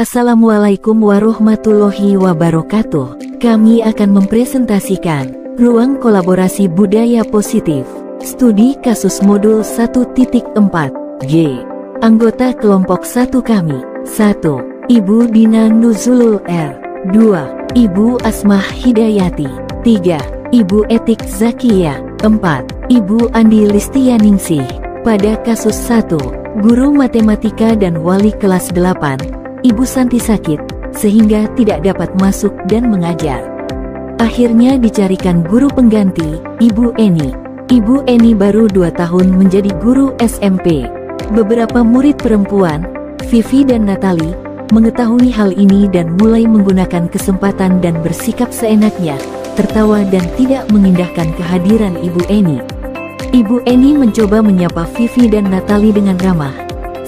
Assalamualaikum warahmatullahi wabarakatuh. Kami akan mempresentasikan Ruang Kolaborasi Budaya Positif Studi Kasus Modul 1.4 G. Anggota kelompok 1 kami 1. Ibu Dina Nuzulul R. 2. Ibu Asmah Hidayati. 3. Ibu Etik Zakia. 4. Ibu Andi Listianingsih. Pada kasus 1, guru matematika dan wali kelas 8, Ibu Santi sakit, sehingga tidak dapat masuk dan mengajar. Akhirnya dicarikan guru pengganti, Ibu Eni. Ibu Eni baru 2 tahun menjadi guru SMP. Beberapa murid perempuan, Vivi dan Natali, mengetahui hal ini dan mulai menggunakan kesempatan dan bersikap seenaknya, tertawa dan tidak mengindahkan kehadiran Ibu Eni. Ibu Eni mencoba menyapa Vivi dan Natali dengan ramah,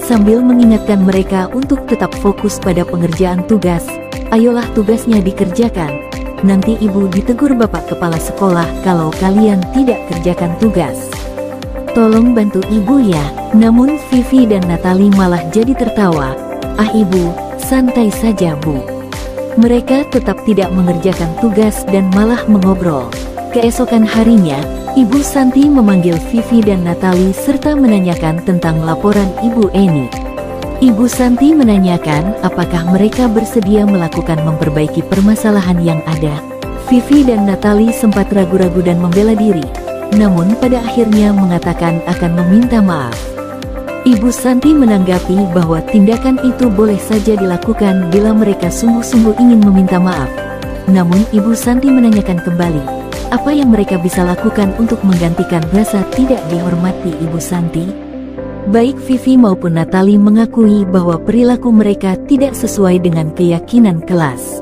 sambil mengingatkan mereka untuk tetap fokus pada pengerjaan tugas. Ayolah tugasnya dikerjakan. Nanti ibu ditegur bapak kepala sekolah kalau kalian tidak kerjakan tugas. Tolong bantu ibu ya. Namun Vivi dan Natali malah jadi tertawa. Ah ibu, santai saja bu. Mereka tetap tidak mengerjakan tugas dan malah mengobrol. Keesokan harinya, Ibu Santi memanggil Vivi dan Natali serta menanyakan tentang laporan Ibu Eni. Ibu Santi menanyakan apakah mereka bersedia melakukan memperbaiki permasalahan yang ada. Vivi dan Natali sempat ragu-ragu dan membela diri, namun pada akhirnya mengatakan akan meminta maaf. Ibu Santi menanggapi bahwa tindakan itu boleh saja dilakukan bila mereka sungguh-sungguh ingin meminta maaf. Namun Ibu Santi menanyakan kembali, apa yang mereka bisa lakukan untuk menggantikan rasa tidak dihormati Ibu Santi? Baik Vivi maupun Natali mengakui bahwa perilaku mereka tidak sesuai dengan keyakinan kelas.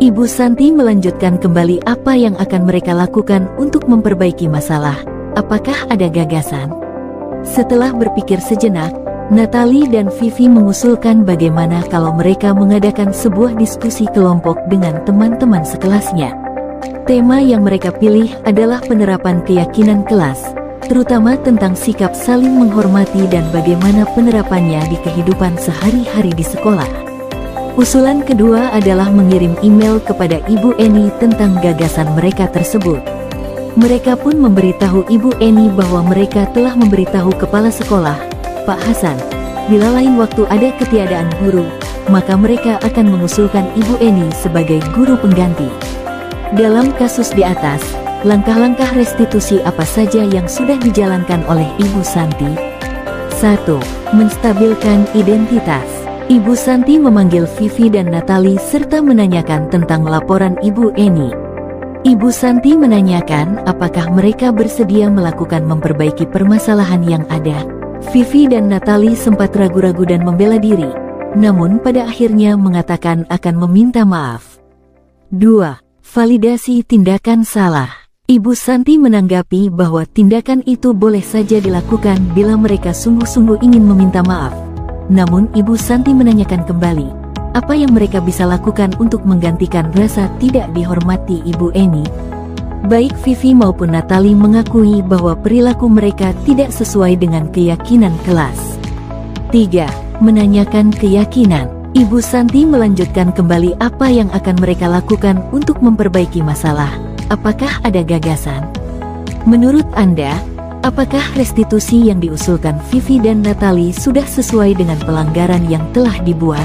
Ibu Santi melanjutkan kembali apa yang akan mereka lakukan untuk memperbaiki masalah. Apakah ada gagasan? Setelah berpikir sejenak, Natali dan Vivi mengusulkan bagaimana kalau mereka mengadakan sebuah diskusi kelompok dengan teman-teman sekelasnya. Tema yang mereka pilih adalah penerapan keyakinan kelas, terutama tentang sikap saling menghormati dan bagaimana penerapannya di kehidupan sehari-hari di sekolah. Usulan kedua adalah mengirim email kepada Ibu Eni tentang gagasan mereka tersebut. Mereka pun memberitahu Ibu Eni bahwa mereka telah memberitahu kepala sekolah, Pak Hasan, bila lain waktu ada ketiadaan guru, maka mereka akan mengusulkan Ibu Eni sebagai guru pengganti. Dalam kasus di atas, langkah-langkah restitusi apa saja yang sudah dijalankan oleh Ibu Santi? 1. Menstabilkan identitas. Ibu Santi memanggil Vivi dan Natali serta menanyakan tentang laporan Ibu Eni. Ibu Santi menanyakan apakah mereka bersedia melakukan memperbaiki permasalahan yang ada. Vivi dan Natali sempat ragu-ragu dan membela diri, namun pada akhirnya mengatakan akan meminta maaf. 2. Validasi tindakan salah. Ibu Santi menanggapi bahwa tindakan itu boleh saja dilakukan bila mereka sungguh-sungguh ingin meminta maaf. Namun Ibu Santi menanyakan kembali, apa yang mereka bisa lakukan untuk menggantikan rasa tidak dihormati Ibu Eni? Baik Vivi maupun Natali mengakui bahwa perilaku mereka tidak sesuai dengan keyakinan kelas. 3. Menanyakan keyakinan. Ibu Santi melanjutkan kembali apa yang akan mereka lakukan untuk memperbaiki masalah. Apakah ada gagasan? Menurut Anda, apakah restitusi yang diusulkan Vivi dan Natali sudah sesuai dengan pelanggaran yang telah dibuat?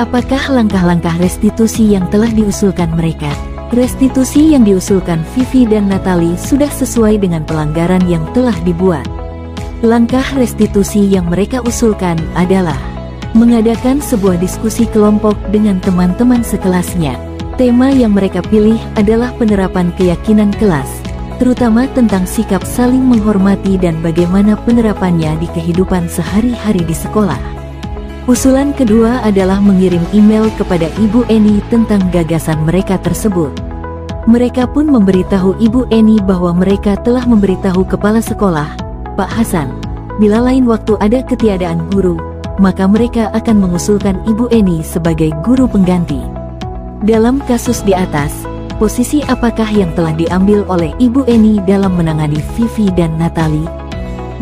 Apakah langkah-langkah restitusi yang telah diusulkan mereka? Restitusi yang diusulkan Vivi dan Natali sudah sesuai dengan pelanggaran yang telah dibuat. Langkah restitusi yang mereka usulkan adalah mengadakan sebuah diskusi kelompok dengan teman-teman sekelasnya. Tema yang mereka pilih adalah penerapan keyakinan kelas, terutama tentang sikap saling menghormati dan bagaimana penerapannya di kehidupan sehari-hari di sekolah. Usulan kedua adalah mengirim email kepada Ibu Eni tentang gagasan mereka tersebut. Mereka pun memberitahu Ibu Eni bahwa mereka telah memberitahu kepala sekolah, Pak Hasan, bila lain waktu ada ketiadaan guru, maka mereka akan mengusulkan Ibu Eni sebagai guru pengganti. Dalam kasus di atas, posisi apakah yang telah diambil oleh Ibu Eni dalam menangani Vivi dan Natali?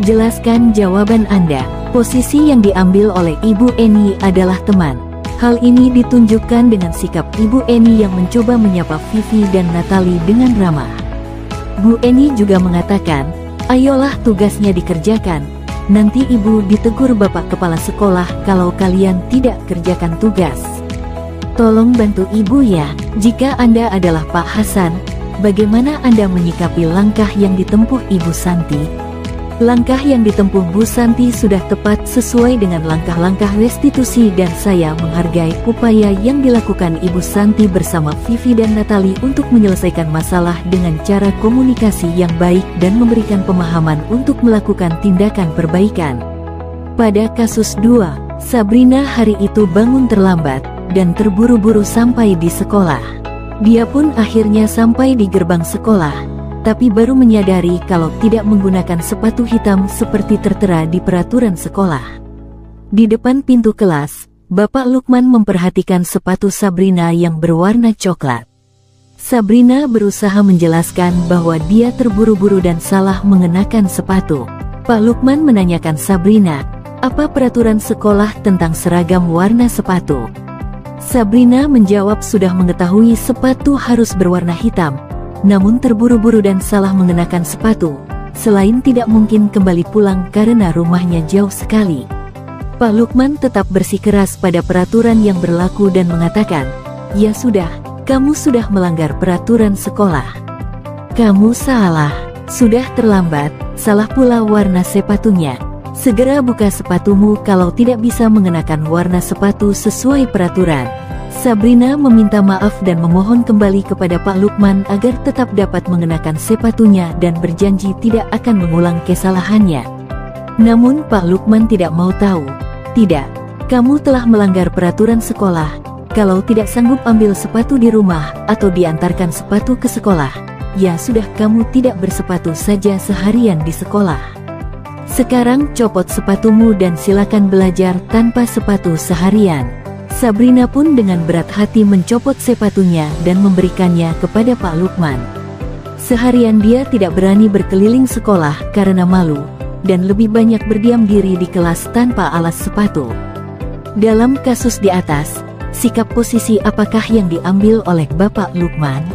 Jelaskan jawaban Anda. Posisi yang diambil oleh Ibu Eni adalah teman. Hal ini ditunjukkan dengan sikap Ibu Eni yang mencoba menyapa Vivi dan Natalie dengan ramah. Bu Eni juga mengatakan, "Ayolah tugasnya dikerjakan. Nanti Ibu ditegur Bapak Kepala Sekolah kalau kalian tidak kerjakan tugas. Tolong bantu Ibu ya." Jika Anda adalah Pak Hasan, bagaimana Anda menyikapi langkah yang ditempuh Ibu Santi? Langkah yang ditempuh Bu Santi sudah tepat sesuai dengan langkah-langkah restitusi dan saya menghargai upaya yang dilakukan Ibu Santi bersama Vivi dan Natalie untuk menyelesaikan masalah dengan cara komunikasi yang baik dan memberikan pemahaman untuk melakukan tindakan perbaikan. Pada kasus 2, Sabrina hari itu bangun terlambat dan terburu-buru sampai di sekolah. Dia pun akhirnya sampai di gerbang sekolah, tapi baru menyadari kalau tidak menggunakan sepatu hitam seperti tertera di peraturan sekolah. Di depan pintu kelas, Bapak Lukman memperhatikan sepatu Sabrina yang berwarna coklat. Sabrina berusaha menjelaskan bahwa dia terburu-buru dan salah mengenakan sepatu. Pak Lukman menanyakan Sabrina, apa peraturan sekolah tentang seragam warna sepatu? Sabrina menjawab sudah mengetahui sepatu harus berwarna hitam, namun terburu-buru dan salah mengenakan sepatu. Selain tidak mungkin kembali pulang karena rumahnya jauh sekali. Pak Lukman tetap bersikeras pada peraturan yang berlaku dan mengatakan, "Ya sudah, kamu sudah melanggar peraturan sekolah. Kamu salah, sudah terlambat, salah pula warna sepatunya. Segera buka sepatumu kalau tidak bisa mengenakan warna sepatu sesuai peraturan." Sabrina meminta maaf dan memohon kembali kepada Pak Lukman agar tetap dapat mengenakan sepatunya dan berjanji tidak akan mengulang kesalahannya. Namun Pak Lukman tidak mau tahu. "Tidak, kamu telah melanggar peraturan sekolah. Kalau tidak sanggup ambil sepatu di rumah atau diantarkan sepatu ke sekolah, ya sudah kamu tidak bersepatu saja seharian di sekolah. Sekarang copot sepatumu dan silakan belajar tanpa sepatu seharian." Sabrina pun dengan berat hati mencopot sepatunya dan memberikannya kepada Pak Lukman. Seharian dia tidak berani berkeliling sekolah karena malu, dan lebih banyak berdiam diri di kelas tanpa alas sepatu. Dalam kasus di atas, sikap posisi apakah yang diambil oleh Bapak Lukman?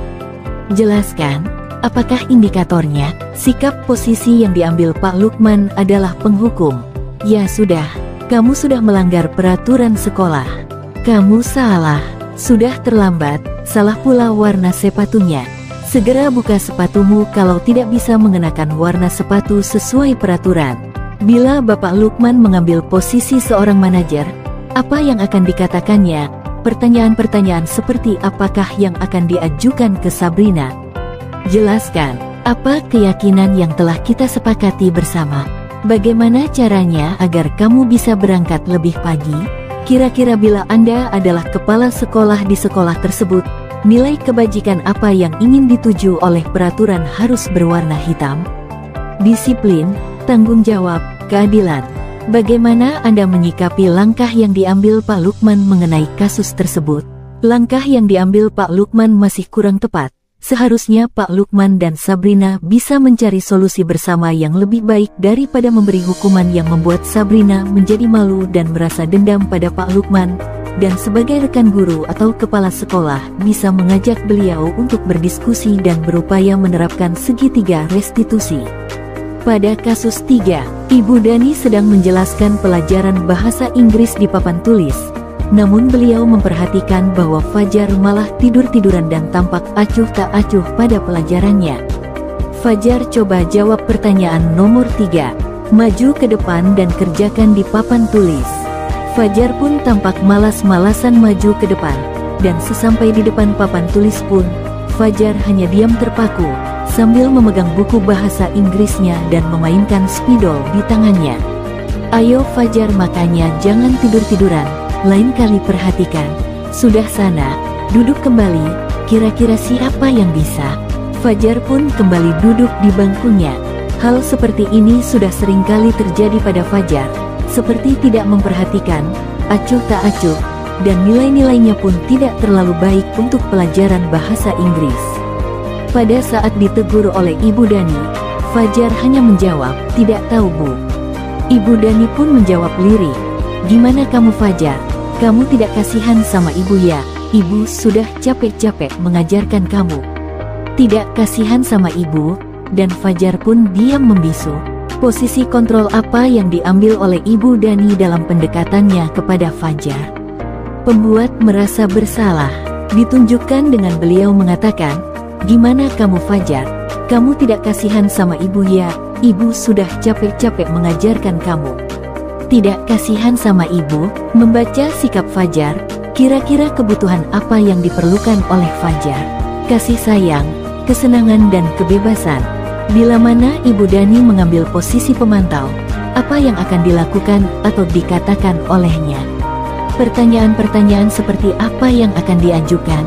Jelaskan, apakah indikatornya? Sikap posisi yang diambil Pak Lukman adalah penghukum. "Ya sudah, kamu sudah melanggar peraturan sekolah. Kamu salah, sudah terlambat, salah pula warna sepatunya. Segera buka sepatumu kalau tidak bisa mengenakan warna sepatu sesuai peraturan." Bila Bapak Lukman mengambil posisi seorang manajer, apa yang akan dikatakannya? Pertanyaan-pertanyaan seperti apakah yang akan diajukan ke Sabrina? Jelaskan, apa keyakinan yang telah kita sepakati bersama? Bagaimana caranya agar kamu bisa berangkat lebih pagi? Kira-kira bila Anda adalah kepala sekolah di sekolah tersebut, nilai kebajikan apa yang ingin dituju oleh peraturan harus berwarna hitam? Disiplin, tanggung jawab, keadilan. Bagaimana Anda menyikapi langkah yang diambil Pak Lukman mengenai kasus tersebut? Langkah yang diambil Pak Lukman masih kurang tepat. Seharusnya Pak Lukman dan Sabrina bisa mencari solusi bersama yang lebih baik daripada memberi hukuman yang membuat Sabrina menjadi malu dan merasa dendam pada Pak Lukman, dan sebagai rekan guru atau kepala sekolah bisa mengajak beliau untuk berdiskusi dan berupaya menerapkan segitiga restitusi. Pada kasus 3, Ibu Dani sedang menjelaskan pelajaran bahasa Inggris di papan tulis. Namun beliau memperhatikan bahwa Fajar malah tidur-tiduran dan tampak acuh tak acuh pada pelajarannya. Fajar coba jawab pertanyaan nomor 3. Maju ke depan dan kerjakan di papan tulis. Fajar pun tampak malas-malasan maju ke depan, dan sesampai di depan papan tulis pun, Fajar hanya diam terpaku, sambil memegang buku bahasa Inggrisnya dan memainkan spidol di tangannya. "Ayo Fajar, makanya jangan tidur-tiduran. Lain kali perhatikan. Sudah sana, duduk kembali, kira-kira siapa yang bisa?" Fajar pun kembali duduk di bangkunya. Hal seperti ini sudah seringkali terjadi pada Fajar, seperti tidak memperhatikan, acuh tak acuh, dan nilai-nilainya pun tidak terlalu baik untuk pelajaran bahasa Inggris. Pada saat ditegur oleh Ibu Dani, Fajar hanya menjawab, "Tidak tahu Bu." Ibu Dani pun menjawab lirih, "Gimana kamu Fajar? Kamu tidak kasihan sama ibu ya? Ibu sudah capek-capek mengajarkan kamu. Tidak kasihan sama ibu, dan Fajar pun diam membisu. Posisi kontrol apa yang diambil oleh Ibu Dani dalam pendekatannya kepada Fajar? Pembuat merasa bersalah. Ditunjukkan dengan beliau mengatakan, "Gimana kamu Fajar? Kamu tidak kasihan sama ibu ya? Ibu sudah capek-capek mengajarkan kamu." Tidak kasihan sama ibu, membaca sikap Fajar, kira-kira kebutuhan apa yang diperlukan oleh Fajar? Kasih sayang, kesenangan dan kebebasan. Bila mana Ibu Dani mengambil posisi pemantau, apa yang akan dilakukan atau dikatakan olehnya? Pertanyaan-pertanyaan seperti apa yang akan diajukan?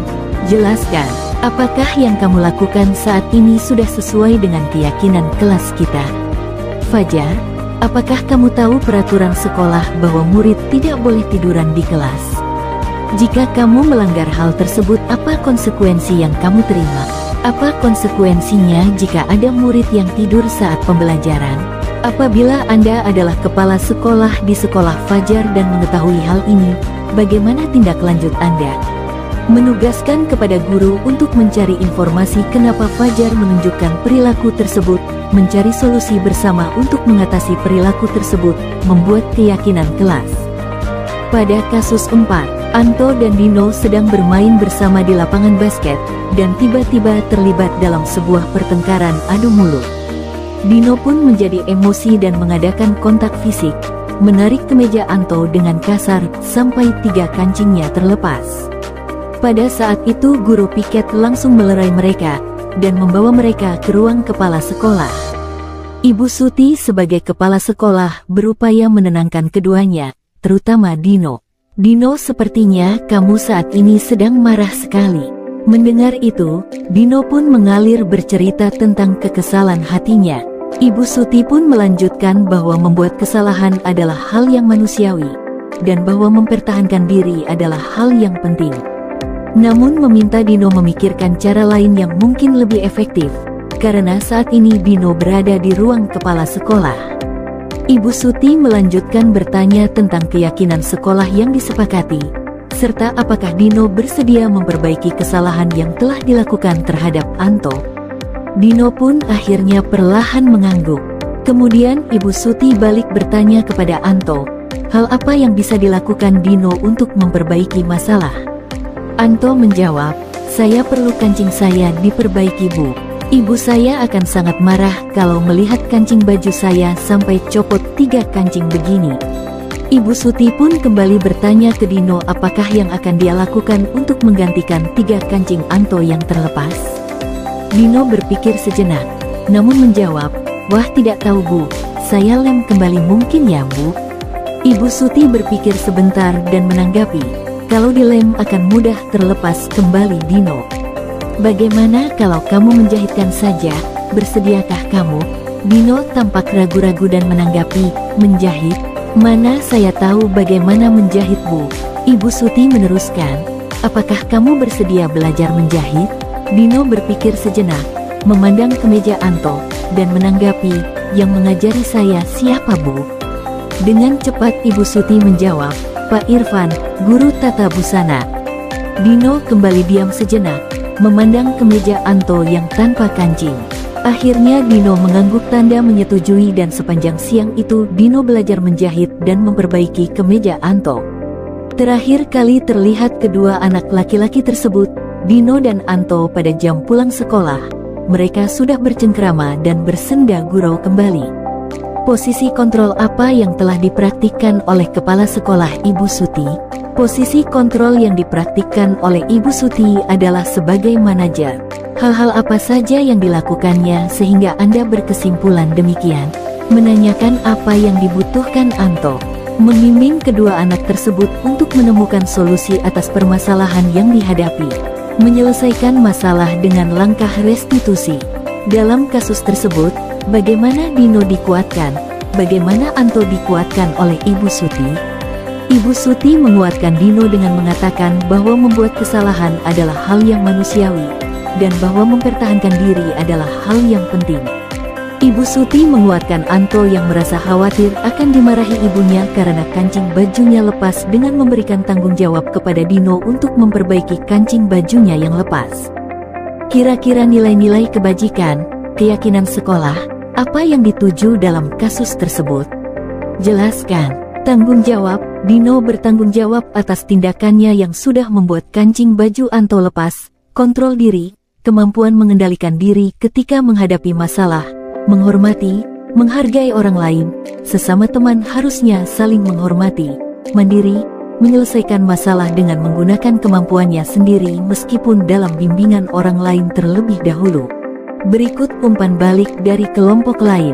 Jelaskan, apakah yang kamu lakukan saat ini sudah sesuai dengan keyakinan kelas kita? Fajar, apakah kamu tahu peraturan sekolah bahwa murid tidak boleh tiduran di kelas? Jika kamu melanggar hal tersebut, apa konsekuensi yang kamu terima? Apa konsekuensinya jika ada murid yang tidur saat pembelajaran? Apabila Anda adalah kepala sekolah di sekolah Fajar dan mengetahui hal ini, bagaimana tindak lanjut Anda? Menugaskan kepada guru untuk mencari informasi kenapa Fajar menunjukkan perilaku tersebut, mencari solusi bersama untuk mengatasi perilaku tersebut, membuat keyakinan kelas. Pada kasus 4, Anto dan Dino sedang bermain bersama di lapangan basket, dan tiba-tiba terlibat dalam sebuah pertengkaran adu mulut. Dino pun menjadi emosi dan mengadakan kontak fisik, menarik kemeja Anto dengan kasar sampai 3 kancingnya terlepas. Pada saat itu guru piket langsung melerai mereka, dan membawa mereka ke ruang kepala sekolah. Ibu Suti sebagai kepala sekolah berupaya menenangkan keduanya, terutama Dino. "Dino, sepertinya kamu saat ini sedang marah sekali." Mendengar itu, Dino pun mengalir bercerita tentang kekesalan hatinya. Ibu Suti pun melanjutkan bahwa membuat kesalahan adalah hal yang manusiawi, dan bahwa mempertahankan diri adalah hal yang penting. Namun meminta Dino memikirkan cara lain yang mungkin lebih efektif, karena saat ini Dino berada di ruang kepala sekolah. Ibu Suti melanjutkan bertanya tentang keyakinan sekolah yang disepakati, serta apakah Dino bersedia memperbaiki kesalahan yang telah dilakukan terhadap Anto. Dino pun akhirnya perlahan mengangguk. Kemudian Ibu Suti balik bertanya kepada Anto, hal apa yang bisa dilakukan Dino untuk memperbaiki masalah? Anto menjawab, "Saya perlu kancing saya diperbaiki, Bu. Ibu saya akan sangat marah kalau melihat kancing baju saya sampai copot 3 kancing begini." Ibu Suti pun kembali bertanya ke Dino apakah yang akan dia lakukan untuk menggantikan 3 kancing Anto yang terlepas. Dino berpikir sejenak, namun menjawab, "Wah, tidak tahu Bu, saya lem kembali mungkin ya Bu." Ibu Suti berpikir sebentar dan menanggapi, "Kalau dilem akan mudah terlepas kembali Dino. Bagaimana kalau kamu menjahitkan saja, bersediakah kamu?" Dino tampak ragu-ragu dan menanggapi, "Menjahit? Mana saya tahu bagaimana menjahit Bu." Ibu Suti meneruskan, "Apakah kamu bersedia belajar menjahit?" Dino berpikir sejenak, memandang kemeja Anto, dan menanggapi, "Yang mengajari saya siapa Bu?" Dengan cepat Ibu Suti menjawab, "Pak Irfan, guru tata busana." Dino kembali diam sejenak, memandang kemeja Anto yang tanpa kancing. Akhirnya Dino mengangguk tanda menyetujui dan sepanjang siang itu Dino belajar menjahit dan memperbaiki kemeja Anto. Terakhir kali terlihat kedua anak laki-laki tersebut, Dino dan Anto, pada jam pulang sekolah. Mereka sudah bercengkrama dan bersenda gurau kembali. Posisi kontrol apa yang telah dipraktikkan oleh kepala sekolah Ibu Suti? Posisi kontrol yang dipraktikkan oleh Ibu Suti adalah sebagai manajer. Hal-hal apa saja yang dilakukannya sehingga Anda berkesimpulan demikian? Menanyakan apa yang dibutuhkan Anto. Membimbing kedua anak tersebut untuk menemukan solusi atas permasalahan yang dihadapi. Menyelesaikan masalah dengan langkah restitusi. Dalam kasus tersebut, bagaimana Dino dikuatkan? Bagaimana Anto dikuatkan oleh Ibu Suti? Ibu Suti menguatkan Dino dengan mengatakan bahwa membuat kesalahan adalah hal yang manusiawi, dan bahwa mempertahankan diri adalah hal yang penting. Ibu Suti menguatkan Anto yang merasa khawatir akan dimarahi ibunya karena kancing bajunya lepas dengan memberikan tanggung jawab kepada Dino untuk memperbaiki kancing bajunya yang lepas. Kira-kira nilai-nilai kebajikan, keyakinan sekolah, apa yang dituju dalam kasus tersebut? Jelaskan. Tanggung jawab. Dino bertanggung jawab atas tindakannya yang sudah membuat kancing baju Anto lepas. Kontrol diri, kemampuan mengendalikan diri ketika menghadapi masalah, menghormati, menghargai orang lain, sesama teman harusnya saling menghormati, mandiri, menyelesaikan masalah dengan menggunakan kemampuannya sendiri meskipun dalam bimbingan orang lain terlebih dahulu. Berikut umpan balik dari kelompok lain.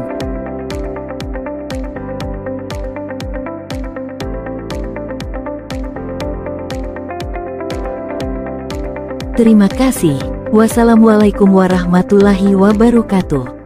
Terima kasih. Wassalamualaikum warahmatullahi wabarakatuh.